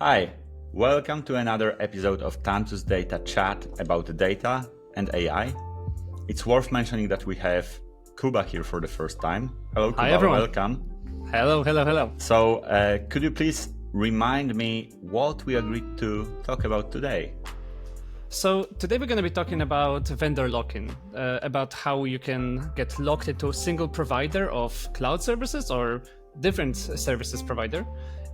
Hi, welcome to another episode of TantusData Chat about data and AI. It's worth mentioning that we have Kuba here for the first time. Hello, Hi, Kuba, everyone. welcome. Hello. So, could you please remind me what we agreed to talk about today? So today we're going to be talking about vendor lock-in, about how you can get locked into a single provider of cloud services or different services provider.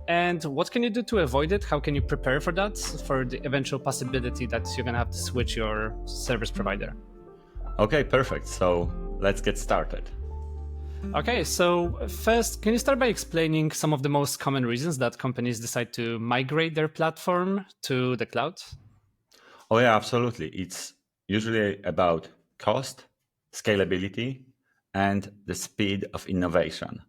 And what can you do to avoid it? How can you prepare for that, for the eventual possibility that you're going to have to switch your service provider? Okay, perfect. So, let's get started. Okay, so first, can you start by explaining some of the most common reasons that companies decide to migrate their platform to the cloud? Oh, yeah, absolutely. It's usually about cost, scalability, and the speed of innovation.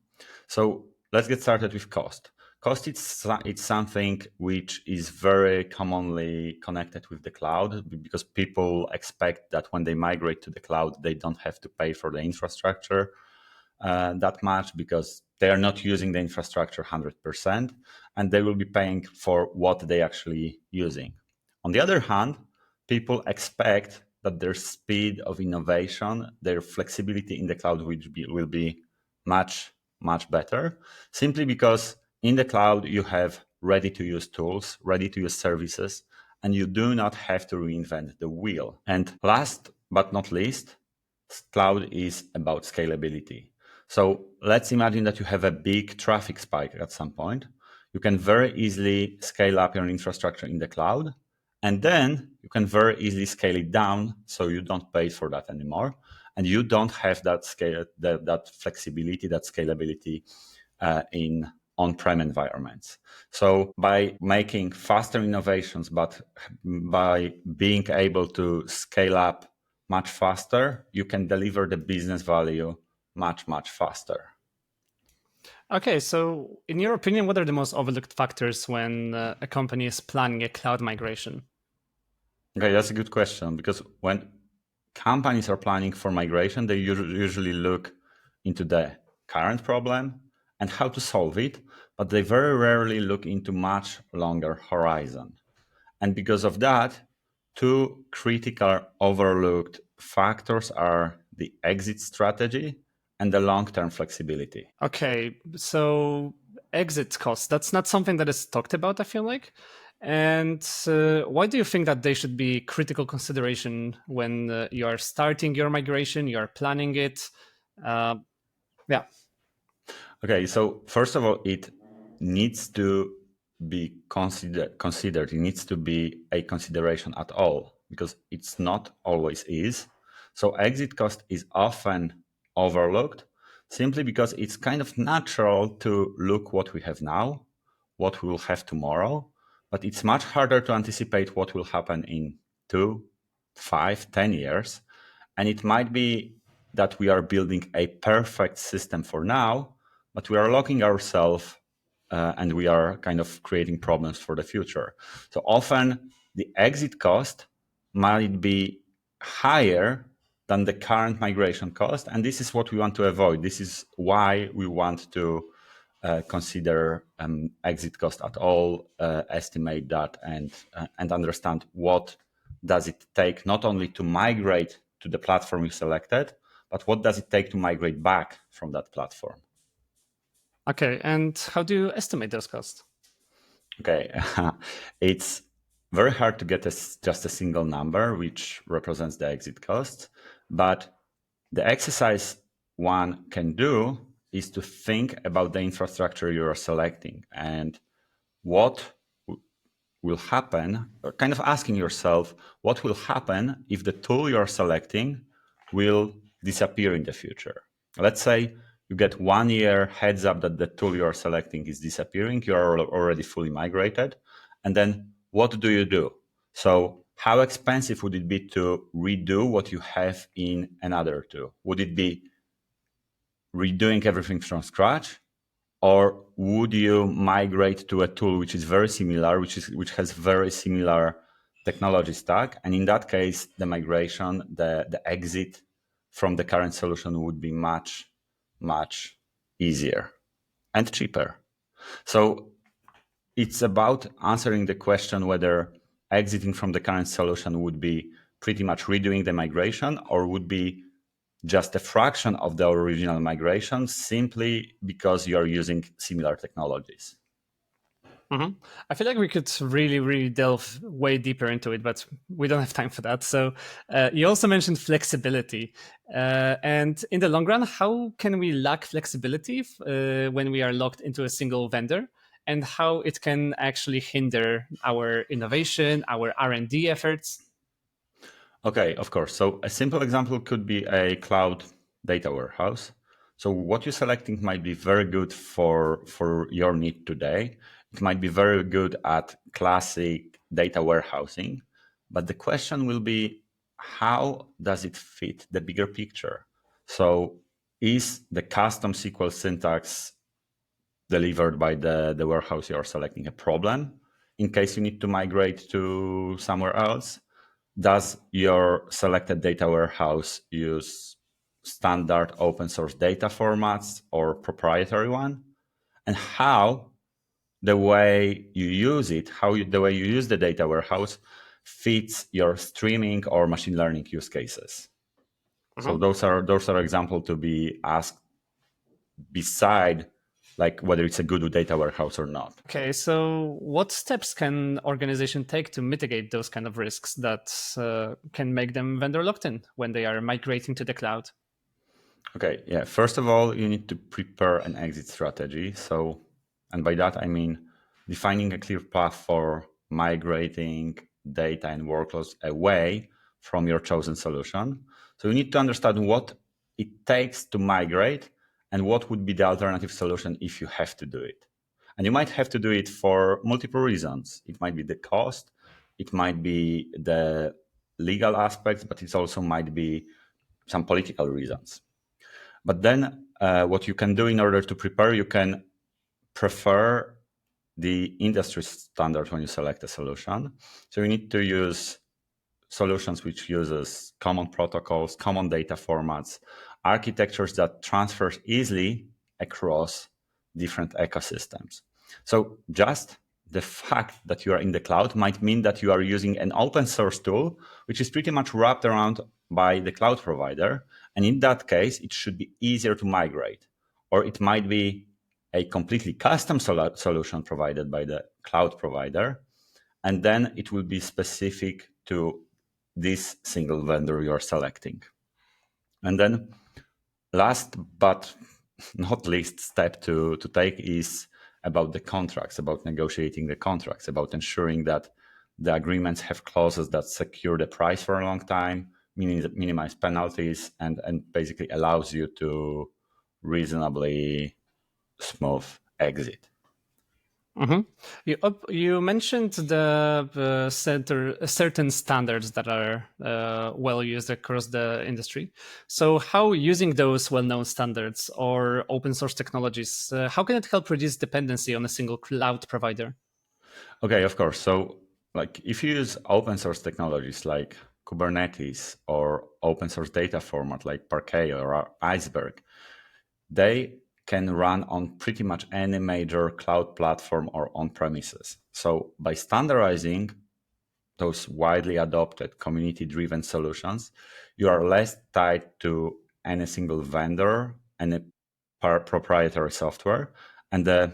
So let's get started with cost. Cost it's something which is very commonly connected with the cloud because people expect that when they migrate to the cloud, they don't have to pay for the infrastructure that much because they are not using the infrastructure 100% and they will be paying for what they actually using. On the other hand, people expect that their speed of innovation, their flexibility in the cloud will be much better, simply because in the cloud you have ready to use tools, ready to use services, and you do not have to reinvent the wheel. And last but not least, cloud is about scalability. So let's imagine that you have a big traffic spike at some point. You can very easily scale up your infrastructure in the cloud, and then you can very easily scale it down so you don't pay for that anymore. And you don't have that scale, that flexibility, that scalability in on-prem environments. So by making faster innovations, but by being able to scale up much faster, you can deliver the business value much faster. Okay, so in your opinion, what are the most overlooked factors when a company is planning a cloud migration? Okay, that's a good question because when companies are planning for migration, they usually look into the current problem and how to solve it, but they very rarely look into much longer horizon. And because of that, two critical overlooked factors are the exit strategy and the long-term flexibility. Okay, so exit costs, that's not something that is talked about, I feel like. And why do you think that they should be critical consideration when you are starting your migration, you are planning it? Uh, yeah. Okay, so first of all, it needs to be considered. It needs to be a consideration at all because it's not always is. So exit cost is often overlooked simply because it's kind of natural to look what we have now, what we will have tomorrow, but it's much harder to anticipate what will happen in 2, 5, 10 years. And it might be that we are building a perfect system for now, but we are locking ourselves and we are kind of creating problems for the future. So often the exit cost might be higher than the current migration cost. And this is what we want to avoid. This is why we want to consider exit cost at all, estimate that, and understand what does it take not only to migrate to the platform you selected, but what does it take to migrate back from that platform? Okay, and how do you estimate those costs? Okay, it's very hard to get just a single number which represents the exit cost, but the exercise one can do is to think about the infrastructure you are selecting and what will happen, or kind of asking yourself, what will happen if the tool you're selecting will disappear in the future? Let's say you get 1 year heads up that the tool you're selecting is disappearing, you're already fully migrated. And then what do you do? So, how expensive would it be to redo what you have in another tool? Would it be redoing everything from scratch? Or would you migrate to a tool which is very similar, which has very similar technology stack? And in that case, the migration, the exit from the current solution would be much easier and cheaper. So It's about answering the question whether exiting from the current solution would be pretty much redoing the migration or would be just a fraction of the original migration simply because you are using similar technologies. Mhm. I feel like we could really, really delve way deeper into it, but we don't have time for that. So, you also mentioned flexibility. And in the long run, how can we lack flexibility when we are locked into a single vendor? And how it can actually hinder our innovation, our R&D efforts? Okay, of course. So a simple example could be a cloud data warehouse. So what you're selecting might be very good for your need today. It might be very good at classic data warehousing, but the question will be, how does it fit the bigger picture? So is the custom SQL syntax delivered by the warehouse you are selecting a problem in case you need to migrate to somewhere else? Does your selected data warehouse use standard open source data formats or proprietary one? And how the way you use it, the way you use the data warehouse fits your streaming or machine learning use cases. So Mhm. those are examples to be asked beside like whether it's a good data warehouse or not. Okay, so what steps can organization take to mitigate those kind of risks that can make them vendor locked in when they are migrating to the cloud? Okay, yeah. First of all, you need to prepare an exit strategy. So, and by that I mean defining a clear path for migrating data and workloads away from your chosen solution. So you need to understand what it takes to migrate and what would be the alternative solution if you have to do it. And you might have to do it for multiple reasons. It might be the cost, it might be the legal aspects, but it also might be some political reasons. But then what you can do in order to prepare, you can prefer the industry standard when you select a solution. So you need to use solutions which uses common protocols, common data formats, architectures that transfers easily across different ecosystems. So just the fact that you are in the cloud might mean that you are using an open source tool, which is pretty much wrapped around by the cloud provider. And in that case, it should be easier to migrate. Or it might be a completely custom solution provided by the cloud provider. And then it will be specific to this single vendor you are selecting. And then last but not least step to take is about the contracts, about negotiating the contracts, about ensuring that the agreements have clauses that secure the price for a long time, minimize penalties, and basically allows you to reasonably smooth exit. Mhm. You mentioned the certain standards that are well used across the industry. So, how using those well-known standards or open source technologies, how can it help reduce dependency on a single cloud provider? Okay, of course. So, like, if you use open source technologies like Kubernetes or open source data format like Parquet or Iceberg, they can run on pretty much any major cloud platform or on premises. So, by standardizing those widely adopted community driven solutions, you are less tied to any single vendor, any proprietary software, and the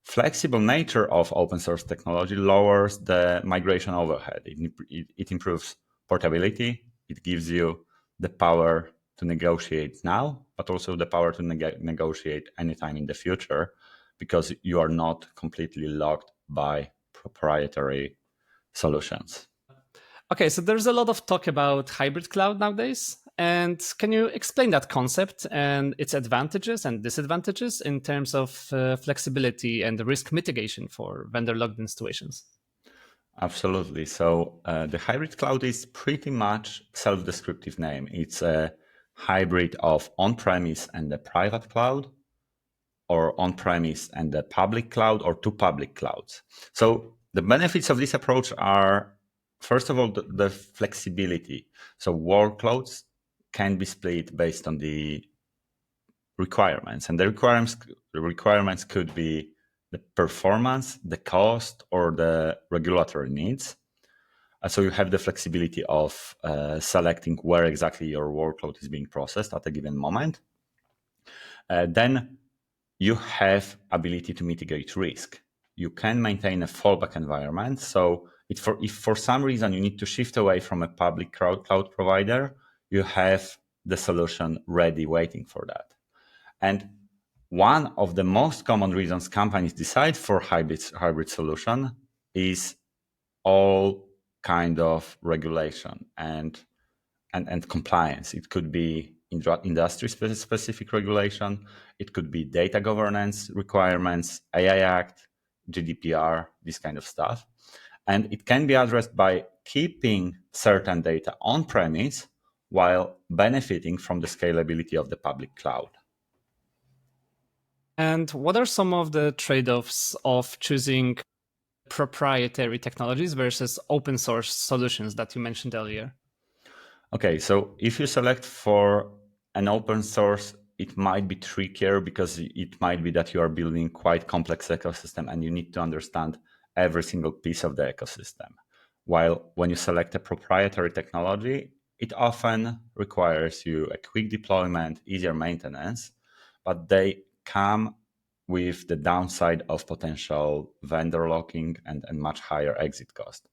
flexible nature of open source technology lowers the migration overhead. It improves portability. It gives you the power to negotiate now, but also the power to negotiate anytime in the future because you are not completely locked by proprietary solutions. Okay, so there's a lot of talk about hybrid cloud nowadays. And can you explain that concept and its advantages and disadvantages in terms of flexibility and risk mitigation for vendor locked in situations? Absolutely. So the hybrid cloud is pretty much self-descriptive name. It's a hybrid of on-premise and the private cloud, or on-premise and the public cloud, or two public clouds. So the benefits of this approach are, first of all, the flexibility. So workloads can be split based on the requirements, and the requirements could be the performance, the cost, or the regulatory needs. So you have the flexibility of selecting where exactly your workload is being processed at a given moment. Then you have ability to mitigate risk. You can maintain a fallback environment. So if for some reason you need to shift away from a public cloud provider, you have the solution ready waiting for that. And one of the most common reasons companies decide for hybrid solution is all kind of regulation and compliance. It could be industry specific regulation. It could be data governance requirements, AI Act, GDPR, this kind of stuff. And it can be addressed by keeping certain data on premise while benefiting from the scalability of the public cloud. And what are some of the trade-offs of choosing proprietary technologies versus open source solutions that you mentioned earlier? Okay, so if you select for an open source, it might be trickier because it might be that you are building quite complex ecosystem and you need to understand every single piece of the ecosystem. While when you select a proprietary technology, it often requires you a quick deployment, easier maintenance, but they come with the downside of potential vendor locking and much higher exit cost.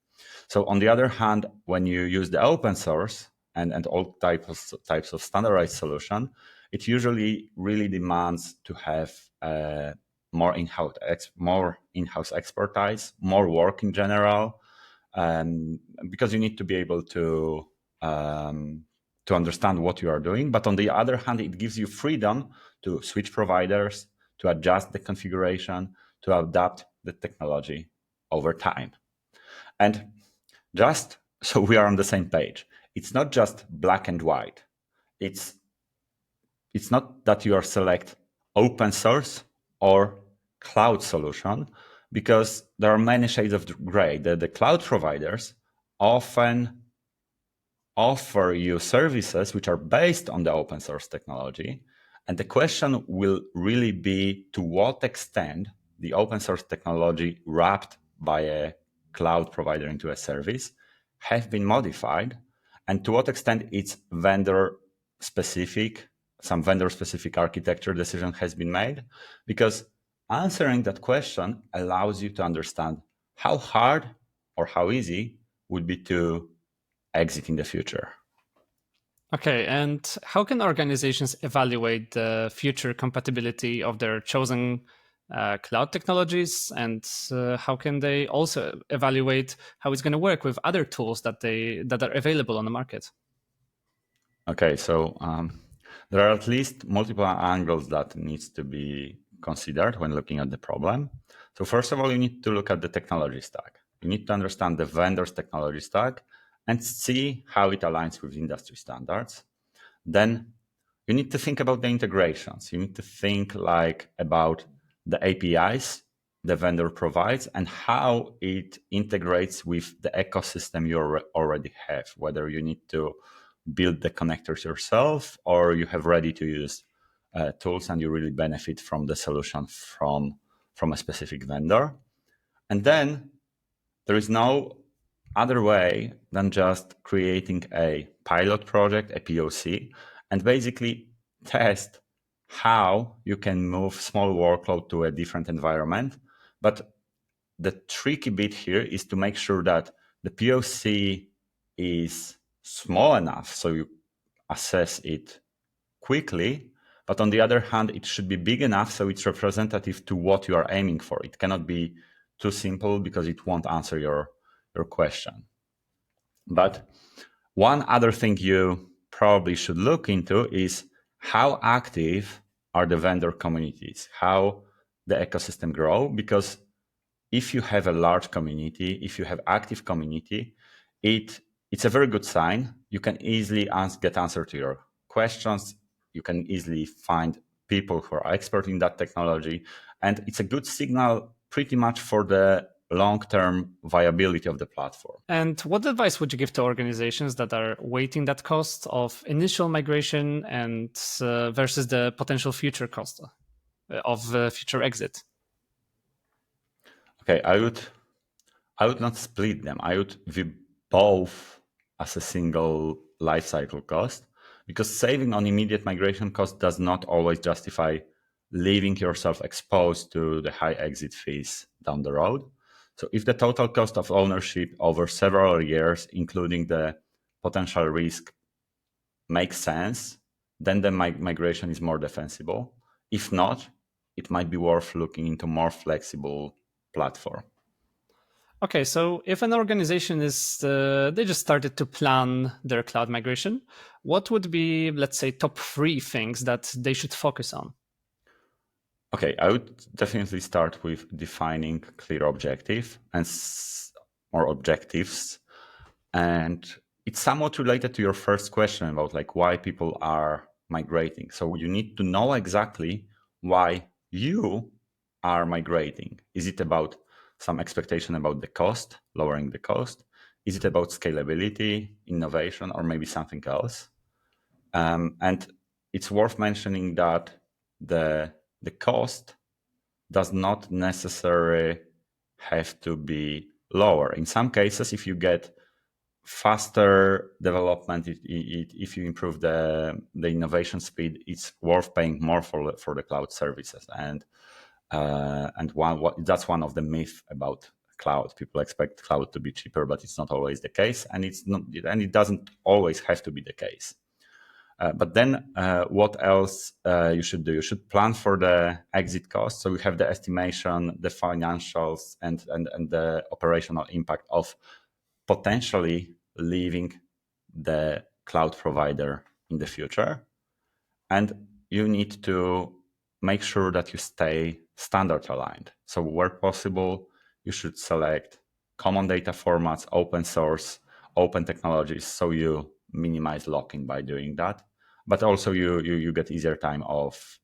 So on the other hand, when you use the open source and all types of standardized solution, it usually really demands to have more in-house expertise, more work in general, because you need to be able to understand what you are doing. But on the other hand, it gives you freedom to switch providers, to adjust the configuration, to adapt the technology over time. And just so we are on the same page, it's not just black and white. It's not that you are select open source or cloud solution, because there are many shades of gray. The cloud providers often offer you services which are based on the open source technology. And the question will really be to what extent the open source technology wrapped by a cloud provider into a service have been modified, and to what extent it's some vendor specific architecture decision has been made. Because answering that question allows you to understand how hard or how easy would be to exit in the future. Okay, and how can organizations evaluate the future compatibility of their chosen cloud technologies, and how can they also evaluate how it's going to work with other tools that are available on the market? Okay, so there are at least multiple angles that needs to be considered when looking at the problem. So first of all, you need to look at the technology stack. You need to understand the vendor's technology stack and see how it aligns with industry standards. Then you need to think about the integrations. You need to think about the APIs the vendor provides and how it integrates with the ecosystem you already have, whether you need to build the connectors yourself or you have ready to use tools and you really benefit from the solution from a specific vendor. And then there is no other way than just creating a pilot project, a POC, and basically test how you can move small workload to a different environment. But the tricky bit here is to make sure that the POC is small enough so you assess it quickly, but on the other hand, it should be big enough so it's representative to what you are aiming for. It cannot be too simple because it won't answer your question. But one other thing you probably should look into is how active are the vendor communities, how the ecosystem grow, because if you have a large community, if you have active community, it's a very good sign. You can easily get answer to your questions. You can easily find people who are expert in that technology, and it's a good signal pretty much for the long-term viability of the platform. And what advice would you give to organizations that are weighting that cost of initial migration and versus the potential future cost of future exit? Okay, I would not split them. I would view both as a single lifecycle cost, because saving on immediate migration cost does not always justify leaving yourself exposed to the high exit fees down the road. So if the total cost of ownership over several years, including the potential risk, makes sense, then the migration is more defensible. If not, it might be worth looking into more flexible platform. Okay, so if an organization is they just started to plan their cloud migration, what would be, let's say, top three things that they should focus on? Okay, I would definitely start with defining clear objective and or objectives. And it's somewhat related to your first question about like why people are migrating. So you need to know exactly why you are migrating. Is it about some expectation about the cost, lowering the cost? Is it about scalability, innovation, or maybe something else? And it's worth mentioning that the cost does not necessarily have to be lower. In some cases, if you get faster development, if you improve the innovation speed, it's worth paying more for the cloud services. That's one of the myths about cloud. People expect cloud to be cheaper, but it's not always the case, and it doesn't always have to be the case. But then what else you should do? You should plan for the exit cost. So we have the estimation, the financials, and the operational impact of potentially leaving the cloud provider in the future. And you need to make sure that you stay standard aligned. So where possible, you should select common data formats, open source, open technologies, so you minimize lock-in by doing that. But also you get easier time of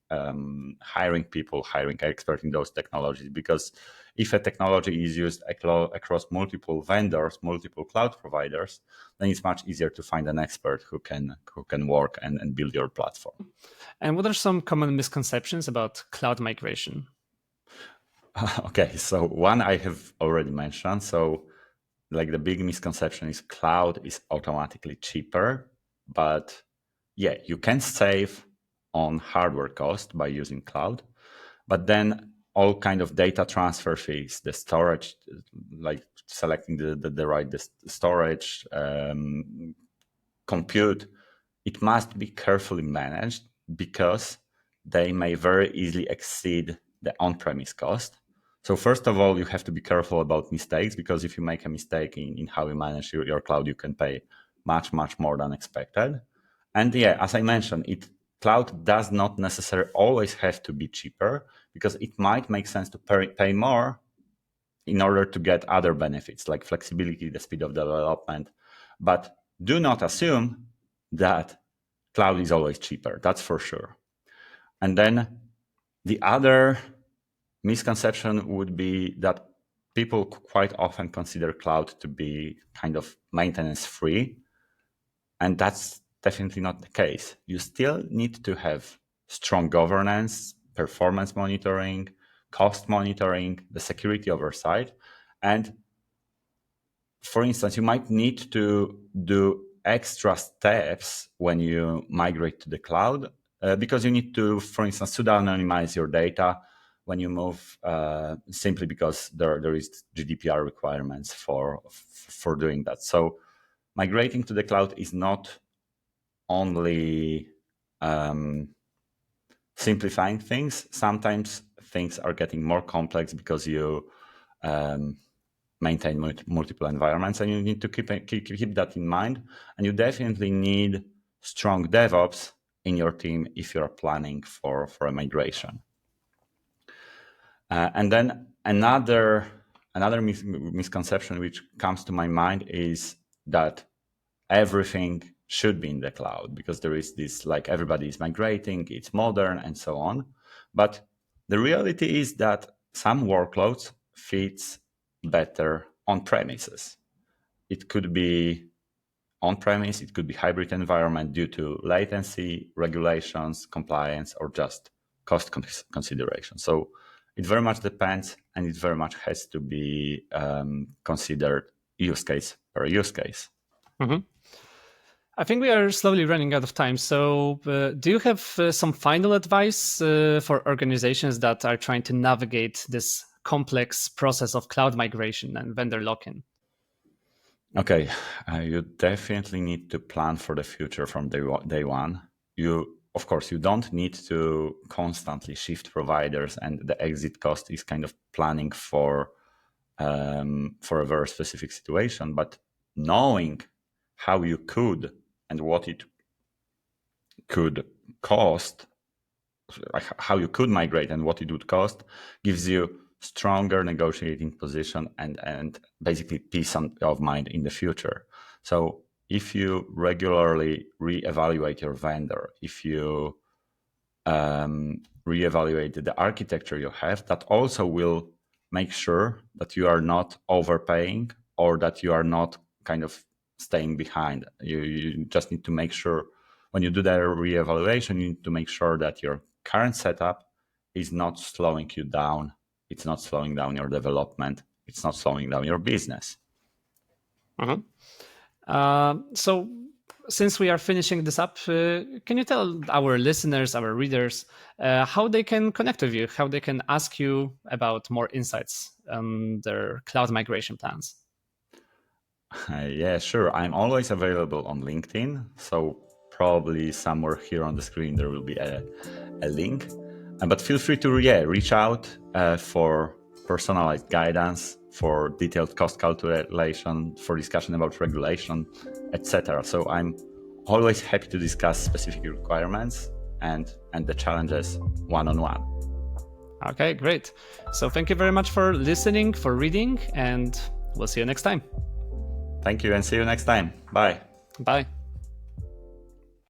hiring people, hiring experts in those technologies, because if a technology is used across multiple vendors, multiple cloud providers, then it's much easier to find an expert who can work and build your platform. And what are some common misconceptions about cloud migration? Okay, so one I have already mentioned. So, like the big misconception is cloud is automatically cheaper, but yeah, you can save on hardware cost by using cloud, but then all kind of data transfer fees, the storage, like selecting the right storage, compute, it must be carefully managed, because they may very easily exceed the on-premise cost. So first of all, you have to be careful about mistakes, because if you make a mistake in how you manage your cloud, you can pay much, much more than expected. And yeah, as I mentioned, cloud does not necessarily always have to be cheaper, because it might make sense to pay more in order to get other benefits like flexibility, the speed of development. But do not assume that cloud is always cheaper. That's for sure. And then the other misconception would be that people quite often consider cloud to be kind of maintenance free. And that's definitely not the case. You still need to have strong governance, performance monitoring, cost monitoring, the security oversight. And for instance, you might need to do extra steps when you migrate to the cloud, because you need to, for instance, pseudonymize your data when you move, simply because there is GDPR requirements for doing that. So migrating to the cloud is not only simplifying things. Sometimes things are getting more complex because you maintain multiple environments, and you need to keep that in mind. And you definitely need strong DevOps in your team if you're planning for a migration. And then another misconception which comes to my mind is that everything should be in the cloud, because there is this like everybody is migrating, it's modern and so on. But the reality is that some workloads fits better on premises. It could be on premise, it could be hybrid environment due to latency, regulations, compliance, or just cost consideration. So it very much depends, and it very much has to be considered use case per use case. Mm-hmm. I think we are slowly running out of time. So, do you have some final advice for organizations that are trying to navigate this complex process of cloud migration and vendor lock-in? Okay, you definitely need to plan for the future from day one. Of course, you don't need to constantly shift providers, and the exit cost is kind of planning for a very specific situation. But knowing how you could and what it could cost, like how you could migrate and what it would cost, gives you stronger negotiating position and basically peace of mind in the future. So if you regularly reevaluate your vendor, if you reevaluate the architecture you have, that also will make sure that you are not overpaying or that you are not kind of staying behind. You just need to make sure when you do the reevaluation, you need to make sure that your current setup is not slowing you down. It's not slowing down your development. It's not slowing down your business. Uh-huh. So, since we are finishing this up, can you tell our listeners, our readers, how they can connect with you, how they can ask you about more insights on their cloud migration plans? Yeah, sure. I'm always available on LinkedIn. So probably somewhere here on the screen there will be a link. But feel free to reach out for personalized guidance, for detailed cost calculation, for discussion about regulation, etc. So I'm always happy to discuss specific requirements and the challenges one-on-one. Okay, great. So thank you very much for listening, for reading, and we'll see you next time. Thank you and see you next time. Bye. Bye.